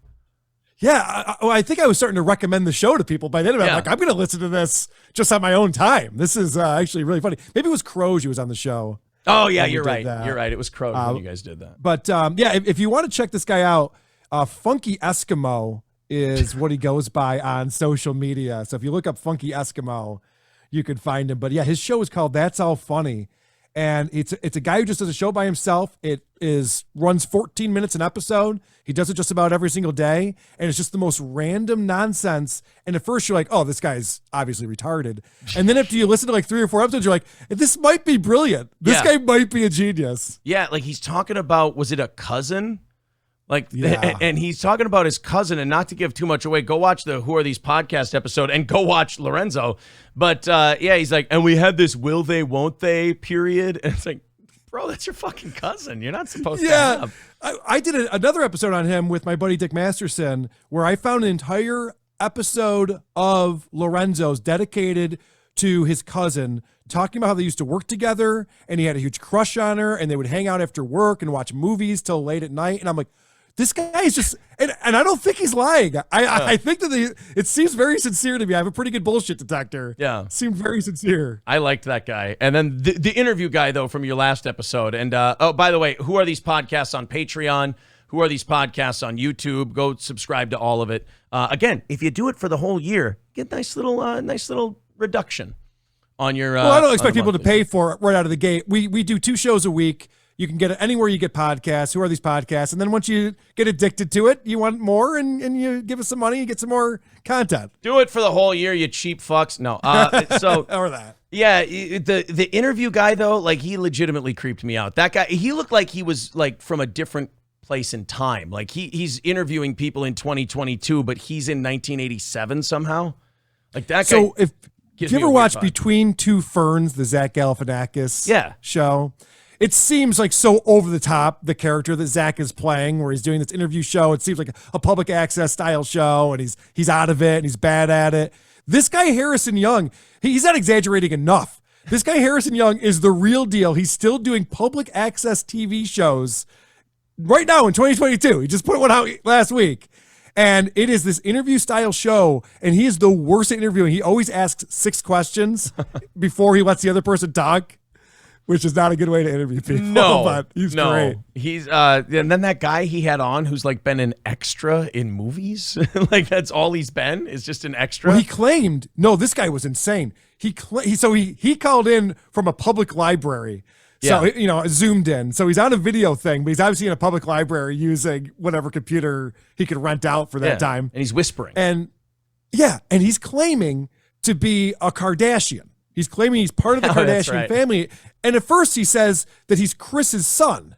Yeah, I think I was starting to recommend the show to people by then. I'm like, I'm going to listen to this just on my own time. This is actually really funny. Maybe it was Crows who was on the show. Oh, yeah, you're right. You're right. It was Crows when you guys did that. But, yeah, if you want to check this guy out, Funky Eskimo is what he goes by on social media. So if you look up Funky Eskimo, you could find him. But, yeah, his show is called That's All Funny. And it's a guy who just does a show by himself. It runs 14 minutes an episode. He does it just about every single day. And it's just the most random nonsense. And at first you're like, oh, this guy's obviously retarded. And then after you listen to like 3 or 4 episodes, you're like, this might be brilliant. This guy might be a genius. Yeah, like he's talking about, was it a cousin? Like, yeah. And he's talking about his cousin, and not to give too much away, go watch the Who Are These Podcast episode and go watch Lorenzo. But yeah, he's like, and we had this will they, won't they period. And it's like, bro, that's your fucking cousin. You're not supposed to have. I did another episode on him with my buddy Dick Masterson, where I found an entire episode of Lorenzo's dedicated to his cousin, talking about how they used to work together and he had a huge crush on her and they would hang out after work and watch movies till late at night. And I'm like, this guy is just, and I don't think he's lying. I think that it seems very sincere to me. I have a pretty good bullshit detector. Yeah. Seemed very sincere. I liked that guy. And then the interview guy, though, from your last episode. And, oh, by the way, Who Are These Podcasts on Patreon? Who Are These Podcasts on YouTube? Go subscribe to all of it. Again, if you do it for the whole year, get a nice little reduction on your. Well, I don't expect people to pay for it right out of the gate. We do 2 shows a week. You can get it anywhere you get podcasts. Who Are These Podcasts? And then once you get addicted to it, you want more, and you give us some money, you get some more content. Do it for the whole year, you cheap fucks. No. So or that. Yeah, the interview guy, though, like, he legitimately creeped me out. That guy, he looked like he was like from a different place in time. Like he's interviewing people in 2022, but he's in 1987 somehow. Like that guy. So if you ever watch Between Two Ferns, the Zach Galifianakis show, it seems like so over the top, the character that Zach is playing, where he's doing this interview show. It seems like a public access style show, and he's out of it and he's bad at it. This guy, Harrison Young, he's not exaggerating enough. This guy, Harrison Young, is the real deal. He's still doing public access TV shows right now in 2022. He just put one out last week. And it is this interview style show, and he is the worst at interviewing. He always asks 6 questions before he lets the other person talk, which is not a good way to interview people. No, but he's great. He's and then that guy he had on who's like been an extra in movies. Like that's all he's been, is just an extra. Well, he claimed, no, this guy was insane. He called in from a public library. So, zoomed in. So he's on a video thing, but he's obviously in a public library using whatever computer he could rent out for that time. And he's whispering. And he's claiming to be a Kardashian. He's claiming he's part of the Kardashian family. And at first he says that he's Chris's son.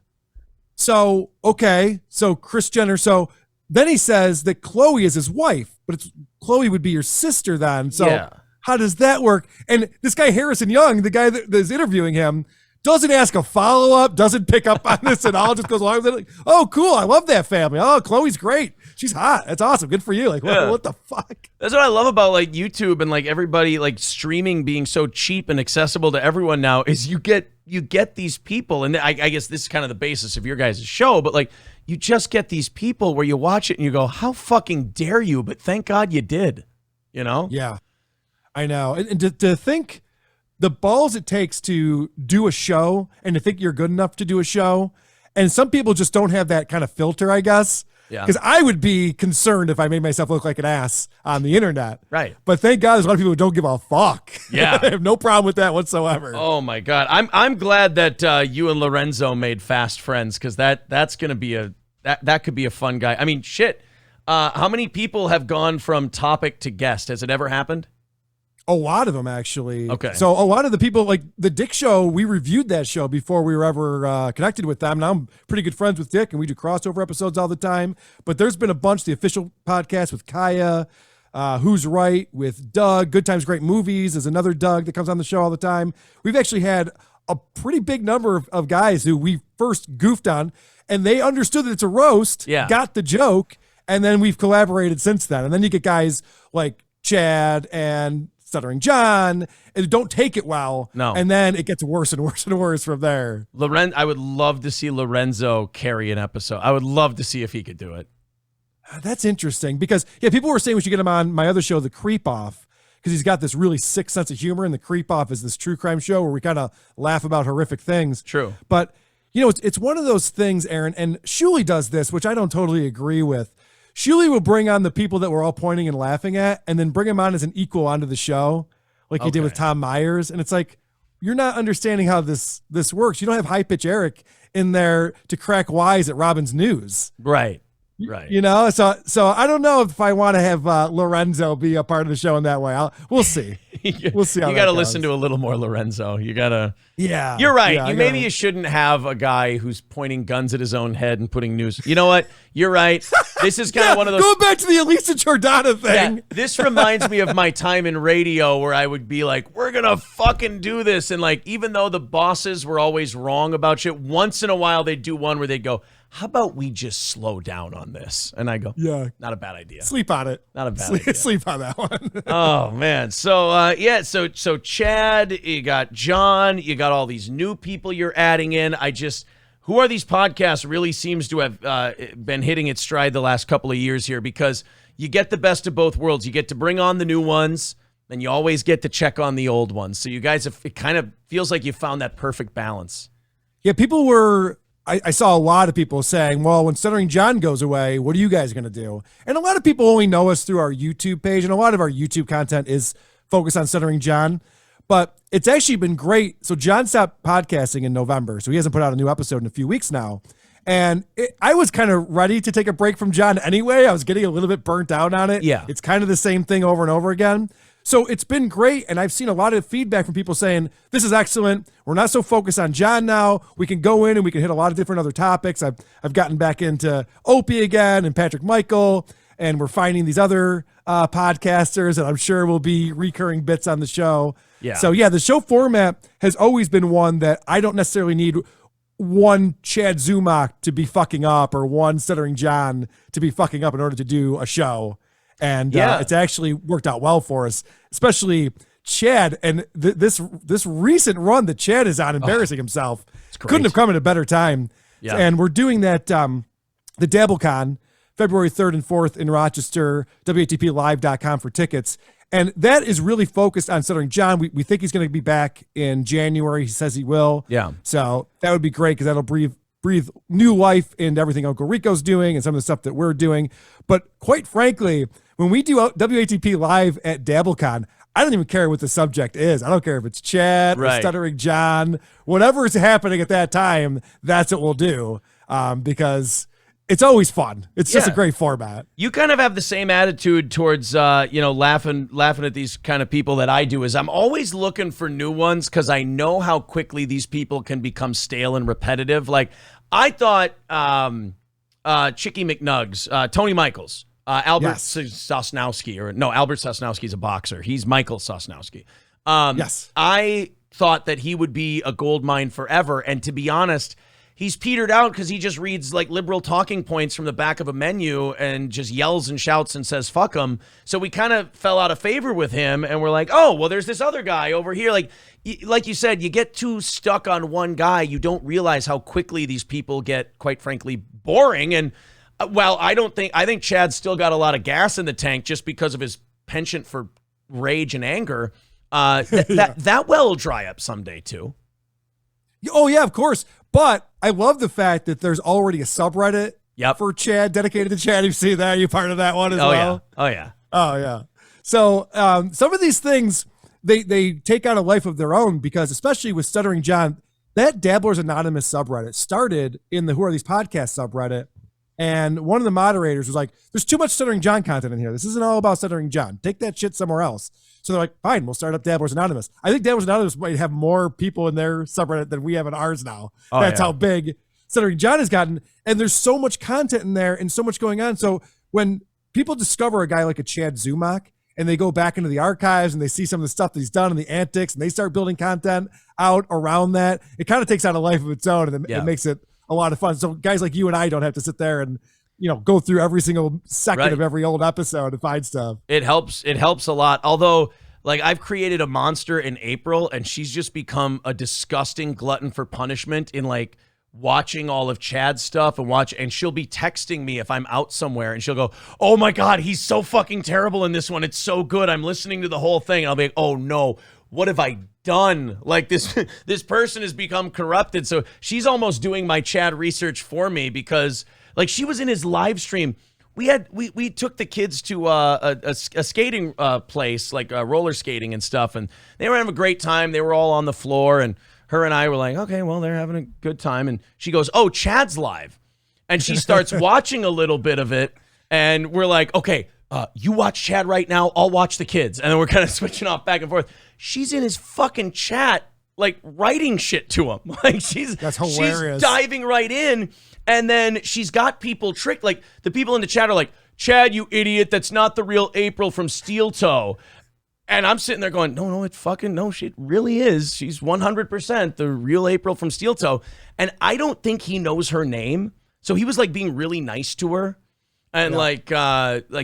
So, okay, so Kris Jenner. So then he says that Khloe is his wife, but Khloe would be your sister then. So how does that work? And this guy, Harrison Young, the guy that is interviewing him, doesn't ask a follow-up, doesn't pick up on this at all, just goes along with it. Like, oh, cool, I love that family. Oh, Chloe's great. She's hot. That's awesome. Good for you. Like, what the fuck? That's what I love about like YouTube and like everybody like streaming being so cheap and accessible to everyone now is you get these people, and I guess this is kind of the basis of your guys' show, but like you just get these people where you watch it and you go, how fucking dare you? But thank God you did, you know? Yeah, I know. And to think the balls it takes to do a show and to think you're good enough to do a show. And some people just don't have that kind of filter, I guess. Yeah. Because I would be concerned if I made myself look like an ass on the internet. Right. But thank God there's a lot of people who don't give a fuck. Yeah. I have no problem with that whatsoever. Oh my God. I'm glad that you and Lorenzo made fast friends, because that's gonna be that could be a fun guy. I mean, shit. How many people have gone from topic to guest? Has it ever happened? A lot of them, actually. Okay. So a lot of the people, like the Dick Show, we reviewed that show before we were ever connected with them. Now I'm pretty good friends with Dick, and we do crossover episodes all the time. But there's been a bunch. The official podcast with Kaya, Who's Right with Doug, Good Times, Great Movies is another Doug that comes on the show all the time. We've actually had a pretty big number of guys who we first goofed on, and they understood that it's a roast, got the joke, and then we've collaborated since then. And then you get guys like Chad and Stuttering John, and don't take it well. No. And then it gets worse and worse and worse from there. I would love to see Lorenzo carry an episode. I would love to see if he could do it. That's interesting because, people were saying we should get him on my other show, The Creep Off, because he's got this really sick sense of humor, and The Creep Off is this true crime show where we kind of laugh about horrific things. True. But, it's one of those things, Aaron, and Shuli does this, which I don't totally agree with. Shuli will bring on the people that we're all pointing and laughing at, and then bring them on as an equal onto the show, like he did with Tom Myers. And it's like, you're not understanding how this works. You don't have High Pitch Eric in there to crack wise at Robin's News. Right. Right. So I don't know if I want to have Lorenzo be a part of the show in that way. We'll see. We'll see how you got to listen to a little more Lorenzo. You got to. Yeah. You're right. Yeah, maybe you shouldn't have a guy who's pointing guns at his own head and putting news. You know what? You're right. This is kind of one of those. Go back to the Elisa Jordana thing. Yeah, this reminds me of my time in radio where I would be like, we're going to fucking do this. And like, even though the bosses were always wrong about shit, once in a while they'd do one where they'd go, how about we just slow down on this? And I go, not a bad idea. Sleep on it. Not a bad idea. Sleep on that one. Oh, man. So, so Chad, you got John, you got all these new people you're adding in. Who are these podcasts really seems to have been hitting its stride the last couple of years here, because you get the best of both worlds. You get to bring on the new ones, and you always get to check on the old ones. So you guys, it kind of feels like you found that perfect balance. Yeah, people were... I saw a lot of people saying, well, when Stuttering John goes away, what are you guys going to do? And a lot of people only know us through our YouTube page, and a lot of our YouTube content is focused on Stuttering John. But it's actually been great. So John stopped podcasting in November, so he hasn't put out a new episode in a few weeks now. And I was kind of ready to take a break from John anyway. I was getting a little bit burnt out on it. Yeah. It's kind of the same thing over and over again. So it's been great, and I've seen a lot of feedback from people saying, this is excellent. We're not so focused on John now. We can go in and we can hit a lot of different other topics. I've gotten back into Opie again and Patrick Michael, and we're finding these other podcasters, and I'm sure will be recurring bits on the show. Yeah. So, the show format has always been one that I don't necessarily need one Chad Zumock to be fucking up or one Stuttering John to be fucking up in order to do a show. And it's actually worked out well for us, especially Chad. And this recent run that Chad is on, embarrassing himself, couldn't have come at a better time. Yeah. And we're doing that, the DabbleCon, February 3rd and 4th in Rochester, WATPlive.com for tickets. And that is really focused on Stuttering John. We think he's going to be back in January. He says he will. Yeah. So that would be great because that'll breathe new life into everything Uncle Rico's doing and some of the stuff that we're doing. But quite frankly, when we do WATP Live at DabbleCon, I don't even care what the subject is. I don't care if it's Chad or Stuttering John. Whatever is happening at that time, that's what we'll do because it's always fun. It's just a great format. You kind of have the same attitude towards, laughing at these kind of people that I do. Is I'm always looking for new ones because I know how quickly these people can become stale and repetitive. Like I thought Chicky McNugs, Tony Michaels, Albert Sosnowski, Albert Sosnowski's a boxer. He's Michael Sosnowski. Yes. I thought that he would be a gold mine forever. And to be honest, he's petered out because he just reads like liberal talking points from the back of a menu and just yells and shouts and says, fuck him. So we kind of fell out of favor with him. And we're like, oh, well, there's this other guy over here. Like you said, you get too stuck on one guy. You don't realize how quickly these people get, quite frankly, boring. And well, I think Chad's still got a lot of gas in the tank just because of his penchant for rage and anger. That well will dry up someday too. Oh yeah, of course. But I love the fact that there's already a subreddit for Chad, dedicated to Chad. You see that? You part of that one as well? Yeah. Oh yeah. So some of these things, they take on a life of their own, because especially with Stuttering John, that Dabblers Anonymous subreddit started in the Who Are These Podcasts subreddit. And one of the moderators was like, there's too much Stuttering John content in here. This isn't all about Stuttering John. Take that shit somewhere else. So they're like, fine, we'll start up Dabblers Anonymous. I think Dabblers Anonymous might have more people in their subreddit than we have in ours now. That's how big Stuttering John has gotten. And there's so much content in there and so much going on. So when people discover a guy like a Chad Zumock and they go back into the archives and they see some of the stuff that he's done and the antics, and they start building content out around that, it kind of takes on a life of its own, and it makes it a lot of fun. So guys like you and I don't have to sit there and, go through every single second of every old episode and find stuff. It helps a lot. Although, like, I've created a monster in April, and she's just become a disgusting glutton for punishment in, like, watching all of Chad's stuff and she'll be texting me if I'm out somewhere, and she'll go, oh my God, he's so fucking terrible in this one. It's so good. I'm listening to the whole thing. And I'll be like, oh no, what have I done? Like, this person has become corrupted. So she's almost doing my Chad research for me, because like, she was in his live stream. We took the kids to a skating place, like roller skating and stuff, and they were having a great time. They were all on the floor, and her and I were like, okay, well, they're having a good time. And she goes, oh, Chad's live. And she starts watching a little bit of it, and we're like, okay, you watch Chad right now, I'll watch the kids. And then we're kind of switching off back and forth. She's in his fucking chat, like, writing shit to him. Like, that's hilarious. She's diving right in. And then she's got people tricked. Like, the people in the chat are like, Chad, you idiot, that's not the real April from Steel Toe. And I'm sitting there going, no, she really is. She's 100% the real April from Steel Toe. And I don't think he knows her name. So he was like being really nice to her. And like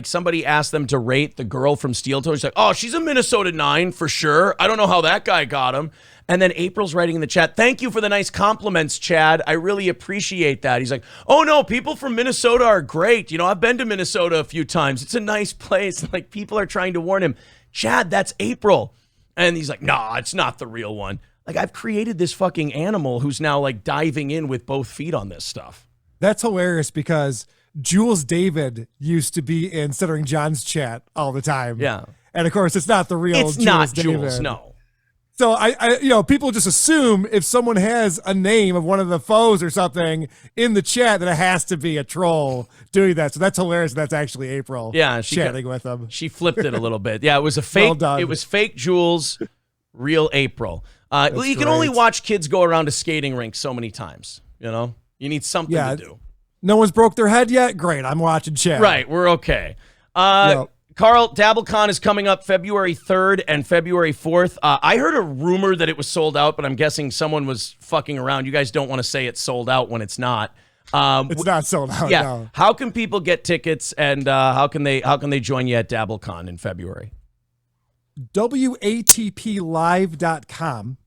somebody asked them to rate the girl from Steel Toe. She's like, oh, she's a Minnesota 9 for sure. I don't know how that guy got him. And then April's writing in the chat, thank you for the nice compliments, Chad. I really appreciate that. He's like, oh no, people from Minnesota are great. I've been to Minnesota a few times. It's a nice place. Like, people are trying to warn him, Chad, that's April. And he's like, nah, it's not the real one. Like, I've created this fucking animal who's now like diving in with both feet on this stuff. That's hilarious, because Jules David used to be in Stuttering John's chat all the time. Yeah. And of course, it's not the real It's Jules not David. Jules, no. So I people just assume if someone has a name of one of the foes or something in the chat, that it has to be a troll doing that. So that's hilarious. That's actually April. Yeah, chatting with them. She flipped it a little bit. Yeah, it was a fake. Well done. It was fake Jules, real April. You can only watch kids go around a skating rink so many times. You need something to do. No one's broke their head yet. Great, I'm watching Chad. Right, we're okay. Karl, DabbleCon is coming up February 3rd and February 4th. I heard a rumor that it was sold out, but I'm guessing someone was fucking around. You guys don't want to say it's sold out when it's not. It's not sold out. Yeah. No. How can people get tickets, and how can they join you at DabbleCon in February? WATPlive.com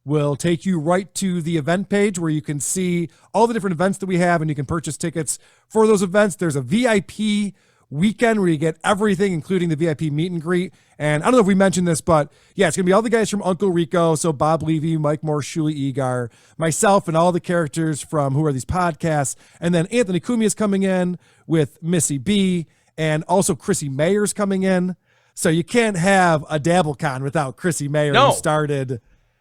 will take you right to the event page where you can see all the different events that we have, and you can purchase tickets for those events. There's a VIP weekend where you get everything, including the VIP meet and greet. And I don't know if we mentioned this, but yeah, it's going to be all the guys from Uncle Rico. So Bob Levy, Mike Moore, Shuli Egar, myself, and all the characters from Who Are These Podcasts. And then Anthony Cumia is coming in with Missy B, and also Chrissy Mayer's coming in. So you can't have a DabbleCon without Chrissy Mayer, who started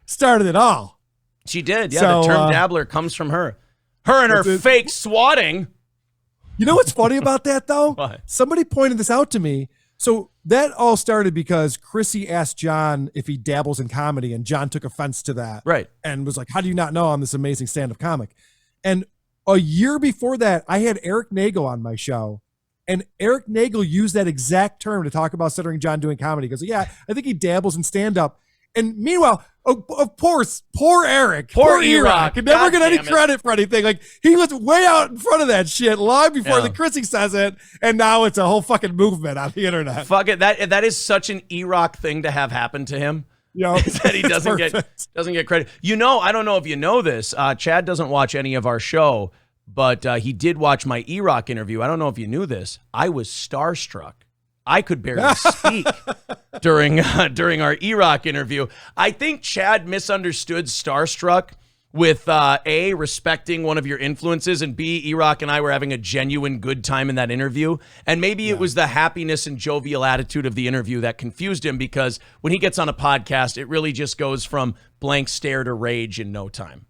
it all. She did. Yeah, so, the term dabbler comes from her. Her and her fake swatting. You know what's funny about that, though? What? Somebody pointed this out to me. So that all started because Chrissy asked John if he dabbles in comedy, and John took offense to that. Right. And was like, how do you not know I'm this amazing stand-up comic? And a year before that, I had Eric Nagel on my show, and Eric Nagel used that exact term to talk about Stuttering John doing comedy. He goes, yeah, I think he dabbles in stand-up. And meanwhile, of course, poor Eric, Poor E-Rock, E-Rock. and never God get any damn it. credit for anything. Like, he was way out in front of that shit long before the Chrissy says it, and now it's a whole fucking movement on the internet. Fuck it. That is such an E-Rock thing to have happen to him. That he doesn't get credit. I don't know if you know this. Chad doesn't watch any of our show, but he did watch my E-Rock interview. I don't know if you knew this. I was starstruck. I could barely speak during our E-Rock interview. I think Chad misunderstood starstruck with A, respecting one of your influences, and B, E-Rock and I were having a genuine good time in that interview. And maybe it was the happiness and jovial attitude of the interview that confused him, because when he gets on a podcast, it really just goes from blank stare to rage in no time.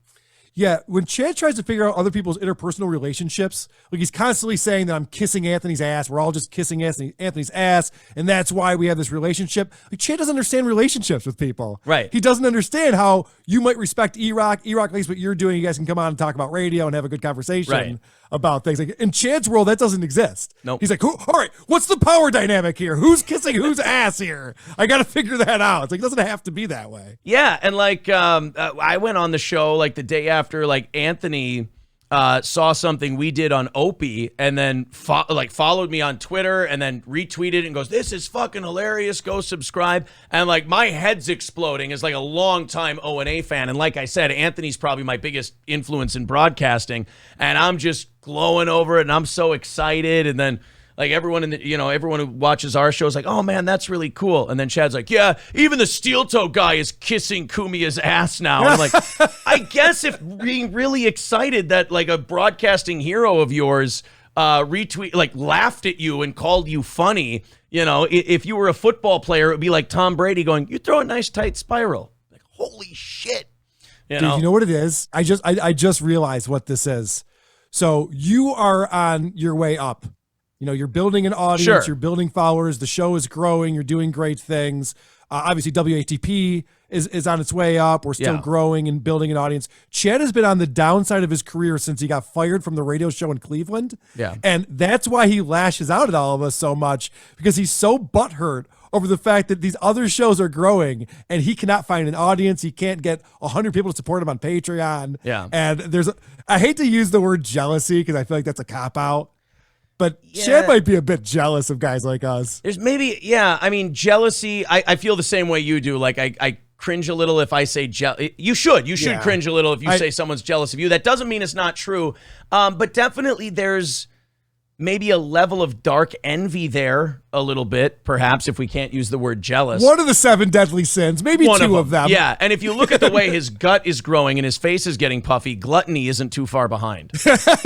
Yeah, when Chad tries to figure out other people's interpersonal relationships, like he's constantly saying that I'm kissing Anthony's ass. We're all just kissing Anthony's ass, and that's why we have this relationship. Like, Chad doesn't understand relationships with people. Right. He doesn't understand how you might respect E-Rock. E-Rock likes what you're doing. You guys can come on and talk about radio and have a good conversation about things. Like, in Chad's world, that doesn't exist. Nope. He's like, all right, what's the power dynamic here? Who's kissing whose ass here? I got to figure that out. It's like, it doesn't have to be that way. Yeah, and like I went on the show like the day after, like Anthony saw something we did on Opie, and then followed me on Twitter, and then retweeted and goes, "This is fucking hilarious. Go subscribe." And like my head's exploding as like a longtime O&A fan, and like I said, Anthony's probably my biggest influence in broadcasting, and I'm just glowing over it, and I'm so excited, and then. Like everyone everyone who watches our show is like, "Oh man, that's really cool." And then Chad's like, "Yeah, even the steel toe guy is kissing Kumia's ass now." And I'm like, I guess if being really excited that like a broadcasting hero of yours laughed at you and called you funny, if you were a football player, it would be like Tom Brady going, "You throw a nice tight spiral." Like, holy shit. Dude, you know what it is? I just realized what this is. So you are on your way up. You're building an audience, You're building followers. The show is growing. You're doing great things. Obviously, WATP is on its way up. We're still growing and building an audience. Chad has been on the downside of his career since he got fired from the radio show in Cleveland. Yeah. And that's why he lashes out at all of us so much, because he's so butthurt over the fact that these other shows are growing and he cannot find an audience. He can't get 100 people to support him on Patreon. Yeah. And I hate to use the word jealousy because I feel like that's a cop-out. But Chad might be a bit jealous of guys like us. There's maybe, I mean, jealousy, I feel the same way you do. Like, I cringe a little if I say You should cringe a little if you say someone's jealous of you. That doesn't mean it's not true. But definitely there's maybe a level of dark envy there a little bit, perhaps, if we can't use the word jealous. One of the 7 deadly sins, maybe two of them. Yeah, and if you look at the way his gut is growing and his face is getting puffy, gluttony isn't too far behind.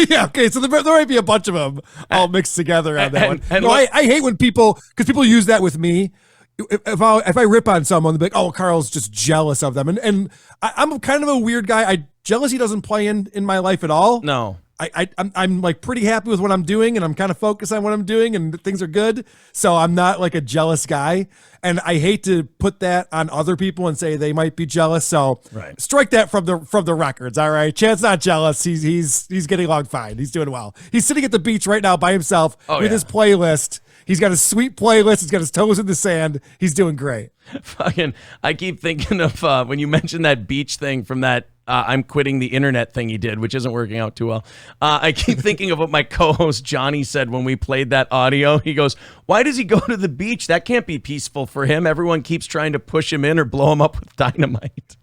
Yeah, okay, so there might be a bunch of them all mixed together on that one. And I hate when because people use that with me. If I rip on someone, they're like, "Oh, Karl's just jealous of them." And I'm kind of a weird guy. Jealousy doesn't play in my life at all. No. I'm like pretty happy with what I'm doing, and I'm kind of focused on what I'm doing, and things are good. So I'm not like a jealous guy, and I hate to put that on other people and say they might be jealous. So strike that from the records. All right, Chad's not jealous. He's getting along fine. He's doing well. He's sitting at the beach right now by himself with his playlist. He's got a sweet playlist. He's got his toes in the sand. He's doing great. Fucking, I keep thinking of when you mentioned that beach thing from that I'm quitting the internet thing he did, which isn't working out too well. I keep thinking of what my co-host Johnny said when we played that audio. He goes, "Why does he go to the beach? That can't be peaceful for him. Everyone keeps trying to push him in or blow him up with dynamite."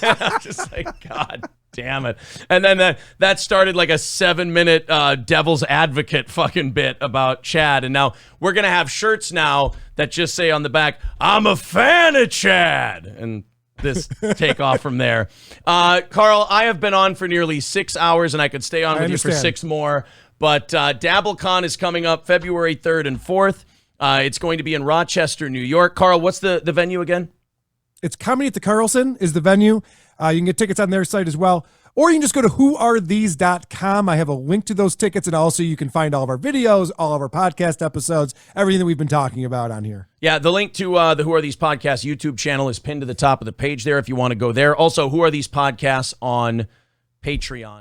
I'm just like, God damn it. And then that started like a 7-minute devil's advocate fucking bit about Chad. And now we're going to have shirts now that just say on the back, "I'm a fan of Chad." And this take off from there. Karl, I have been on for nearly 6 hours, and I could stay on with you for 6 more. But DabbleCon is coming up February 3rd and 4th. It's going to be in Rochester, New York. Karl, what's the venue again? It's Comedy at the Carlson is the venue. You can get tickets on their site as well. Or you can just go to whoarethese.com. I have a link to those tickets, and also you can find all of our videos, all of our podcast episodes, everything that we've been talking about on here. Yeah, the link to the Who Are These Podcasts YouTube channel is pinned to the top of the page there if you want to go there. Also, Who Are These Podcasts on Patreon.